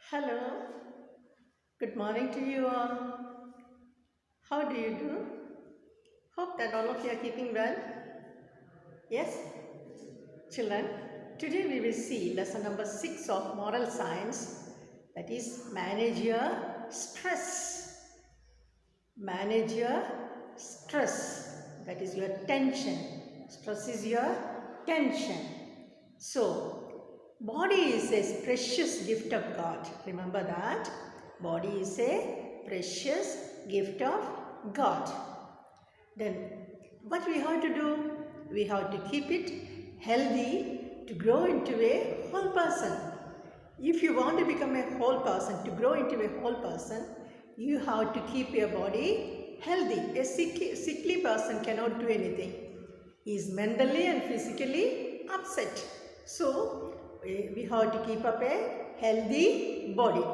Hello, good morning to you all. How do you do? Hope that all of you are keeping well. Yes, children, today we will see lesson number 6 of moral science, that is manage your stress. Manage your stress, that is your tension. Stress is your tension. So, body is a precious gift of God. Remember that. Body is a precious gift of God. Then, what we have to do? We have to keep it healthy to grow into a whole person. If you want to become a whole person, to grow into a whole person, you have to keep your body healthy. A sickly person cannot do anything. He is mentally and physically upset. So, we have to keep up a healthy body.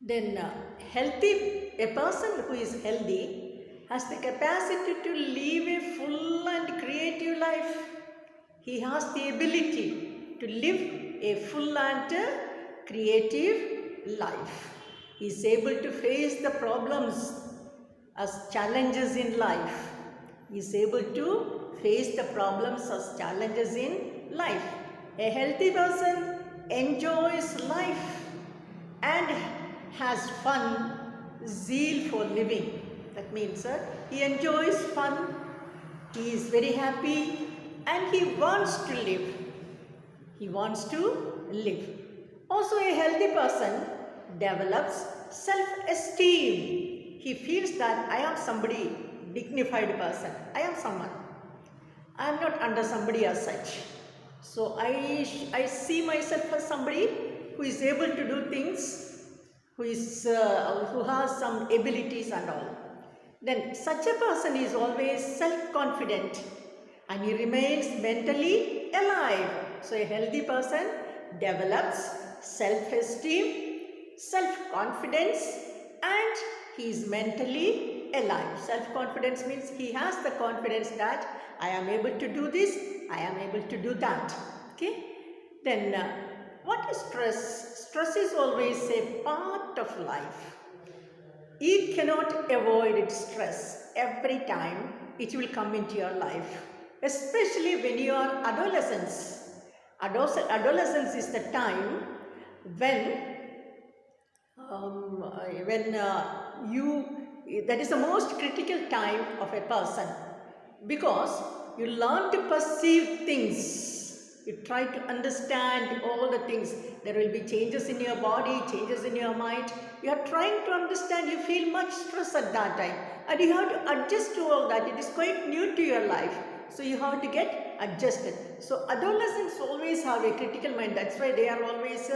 Then, a person who is healthy has the capacity to live a full and creative life. He has the ability to live a full and creative life. He is able to face the problems as challenges in life. He is able to face the problems as challenges in life. A healthy person enjoys life and has fun, zeal for living. That means he enjoys fun, he is very happy, and he wants to live. He wants to live. Also, a healthy person develops self-esteem. He feels that I am somebody, dignified person. I am someone. I am not under somebody as such. So, I see myself as somebody who is able to do things, who has some abilities and all. Then such a person is always self-confident and he remains mentally alive. So a healthy person develops self-esteem, self-confidence, and he is mentally alive. Self-confidence means he has the confidence that I am able to do this, I am able to do that. Okay. Then what is stress? Stress is always a part of life. You cannot avoid stress. Every time it will come into your life, especially when you are adolescents. Adolescence is the time when that is the most critical time of a person, because you learn to perceive things. You try to understand all the things. There will be changes in your body, changes in your mind. You are trying to understand. You feel much stress at that time. And you have to adjust to all that. It is quite new to your life. So you have to get adjusted. So adolescents always have a critical mind. That's why they are always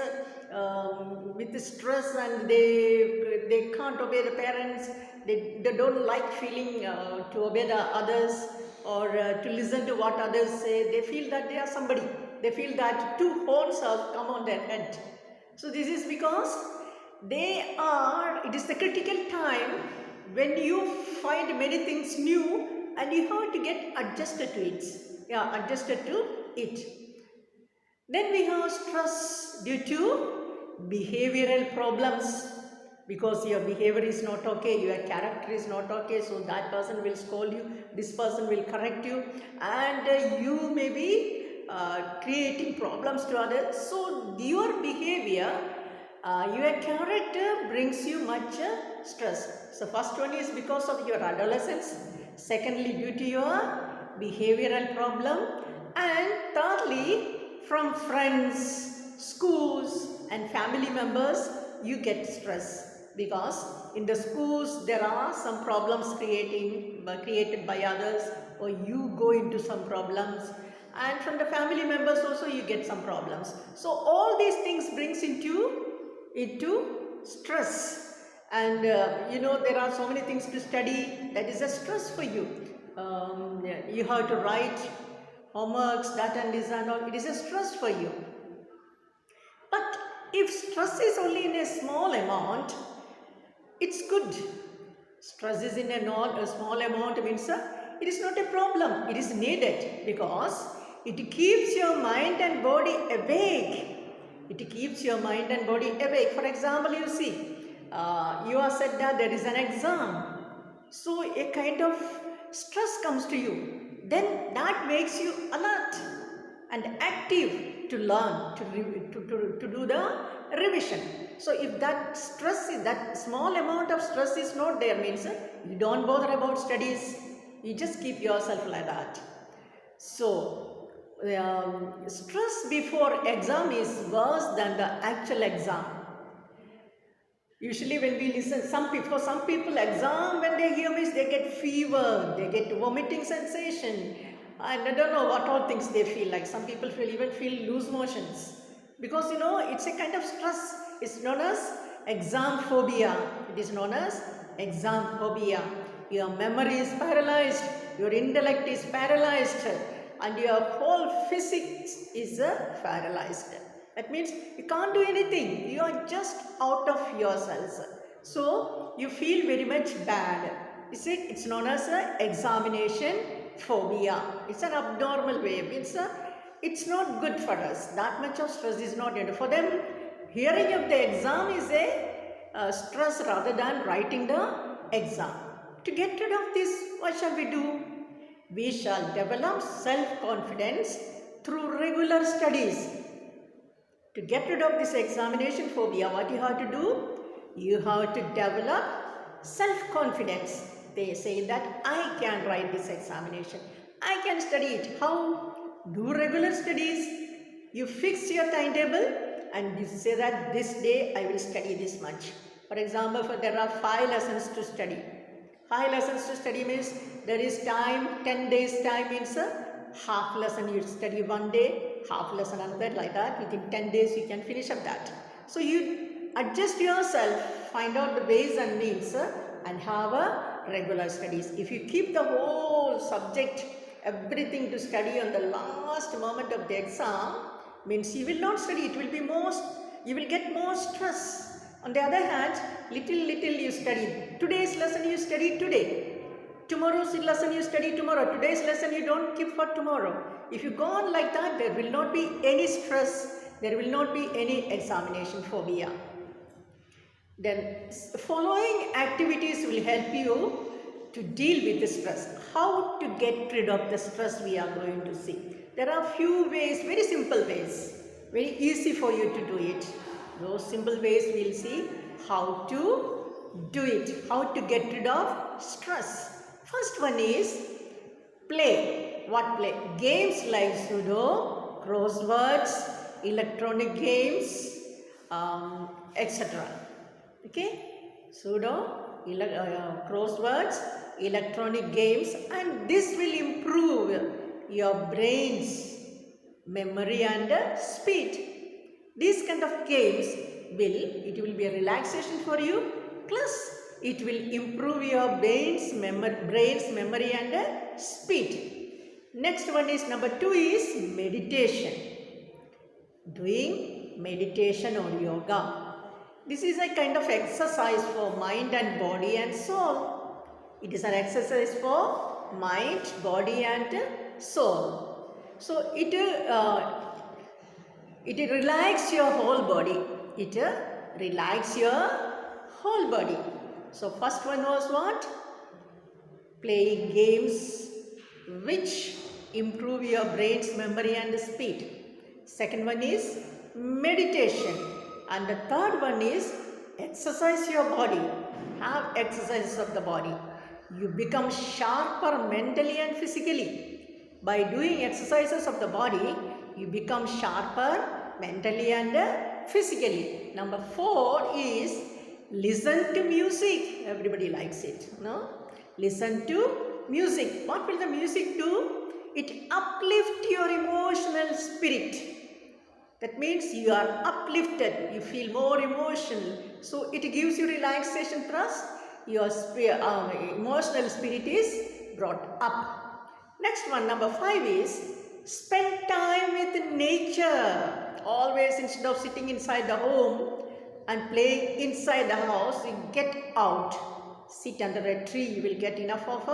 with the stress, and they can't obey the parents. They don't like feeling to obey the others, or to listen to what others say. They feel that they are somebody. They feel that two horns have come on their head. So this is because it is the critical time when you find many things new and you have to get adjusted to it. Yeah, adjusted to it. Then we have stress due to behavioral problems. Because your behavior is not okay, your character is not okay, so that person will scold you, this person will correct you, and you may be creating problems to others. So your behavior, your character brings you much stress. So first one is because of your adolescence, secondly due to your behavioral problem, and thirdly from friends, schools and family members you get stress. Because in the schools there are some problems created by others, or you go into some problems, and from the family members also you get some problems. So all these things brings into stress. And there are so many things to study. That is a stress for you. You have to write homeworks, that and this and all. It is a stress for you. But if stress is only in a small amount, it's good. Stress is in a small amount means it is not a problem. It is needed because it keeps your mind and body awake. It keeps your mind and body awake. For example, you see, you are said that there is an exam. So a kind of stress comes to you. Then that makes you alert and active to learn, to do the revision. So if that stress, that small amount of stress is not there, means you don't bother about studies. You just keep yourself like that. So stress before exam is worse than the actual exam. Usually when we listen, for some people exam, when they hear means they get fever, they get vomiting sensation, and I don't know what all things they feel like. Some people even feel loose motions, because it's a kind of stress. It's known as exam phobia. It is known as exam phobia. Your memory is paralyzed, your intellect is paralyzed, and your whole physics is paralyzed. That means you can't do anything. You are just out of yourselves. So you feel very much bad. It's known as examination phobia. It's an abnormal way. It's not good for us. That much of stress is not needed. For them, hearing of the exam is a stress rather than writing the exam. To get rid of this, what shall we do? We shall develop self-confidence through regular studies. To get rid of this examination phobia, what you have to do? You have to develop self-confidence. They say that I can write this examination. I can study it. How? Do regular studies. You fix your timetable and you say that this day I will study this much. For example, there are 5 lessons to study. 5 lessons to study means there is time, 10 days time means half lesson you study one day, half lesson another, like that. Within 10 days you can finish up that. So you adjust yourself, find out the ways and means and have a regular studies. If you keep the whole subject, everything to study on the last moment of the exam, means you will not study. It will be you will get more stress. On the other hand, little you study. Today's lesson you study today. Tomorrow's lesson you study tomorrow. Today's lesson you don't keep for tomorrow. If you go on like that, there will not be any stress. There will not be any examination phobia. Then following activities will help you to deal with the stress. How to get rid of the stress we are going to see. There are few ways, very simple ways. Very easy for you to do it. Those simple ways we'll see how to do it. How to get rid of stress. First one is play. What play? Games like Sudo, crosswords, electronic games, etc. Okay? Sudo, crosswords, electronic games, and this will improve your brain's memory and speed. These kind of games it will be a relaxation for you, plus it will improve your brain's memory and speed. Next one is number 2 is meditation. Doing meditation or yoga. This is a kind of exercise for mind and body and soul. It is an exercise for mind, body and soul. So it relaxes your whole body. It relaxes your whole body. So first one was what? Playing games which improve your brain's memory and speed. Second one is meditation. And the third one is exercise your body. Have exercises of the body. You become sharper mentally and physically. By doing exercises of the body, you become sharper mentally and physically. Number 4 is listen to music. Everybody likes it, no? Listen to music. What will the music do? It uplifts your emotional spirit. That means you are uplifted. You feel more emotional. So it gives you relaxation, plus your emotional spirit is brought up. Next one, number 5 is spend time with nature. Always, instead of sitting inside the home and playing inside the house, you get out. Sit under a tree, you will get enough of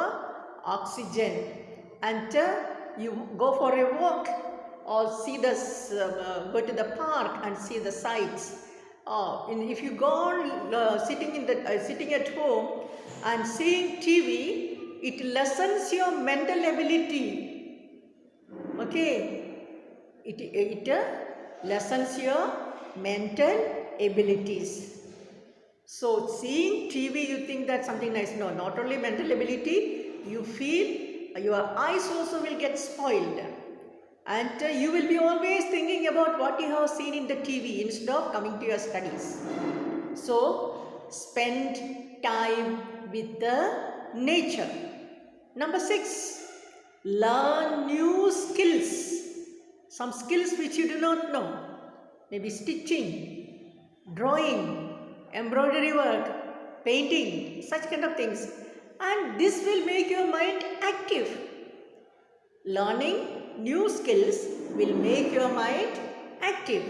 oxygen. And you go for a walk. or see the go to the park and see the sights. If you go on sitting at home and seeing TV, it lessens your mental ability. Okay, it lessens your mental abilities. So seeing TV, you think that's something nice. No, not only mental ability, you feel your eyes also will get spoiled. And you will be always thinking about what you have seen in the TV instead of coming to your studies. So spend time with the nature. Number 6, learn new skills. Some skills which you do not know. Maybe stitching, drawing, embroidery work, painting, such kind of things. And this will make your mind active. Learning new skills will make your mind active.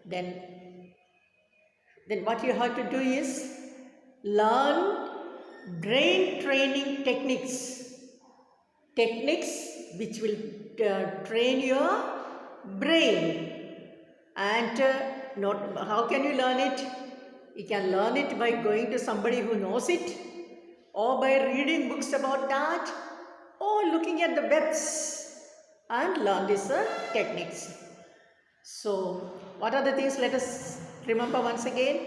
Then what you have to do is learn brain training techniques. Techniques which will train your brain. And how can you learn it? You can learn it by going to somebody who knows it, or by reading books about that, or looking at the webs and learn these techniques. So what are the things? Let us remember once again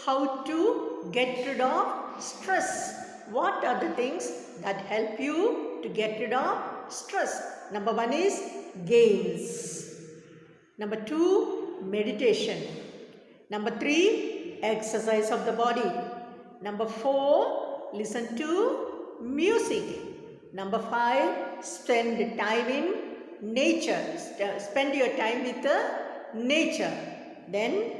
how to get rid of stress. What are the things that help you to get rid of stress? Number 1 is games. Number 2, meditation. Number 3, exercise of the body. Number 4, listen to music. Number 5, spend time in nature. Spend your time with nature. Then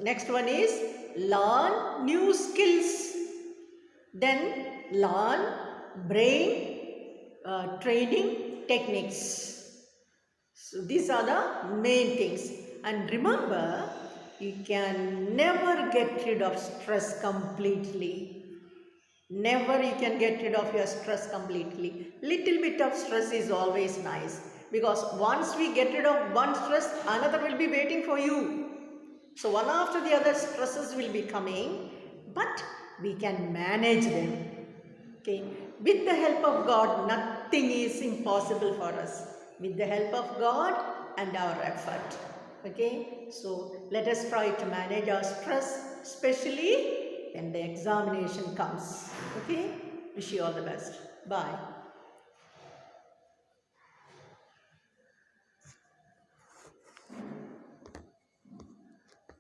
next one is learn new skills. Then learn brain training techniques. So these are the main things. And remember, you can never get rid of stress completely. Never you can get rid of your stress completely. Little bit of stress is always nice, because once we get rid of one stress, another will be waiting for you. So one after the other stresses will be coming, but we can manage them. Okay, with the help of God, nothing is impossible for us. With the help of God and our effort. Okay, so let us try to manage our stress, especially when the examination comes. Okay, wish you all the best. Bye.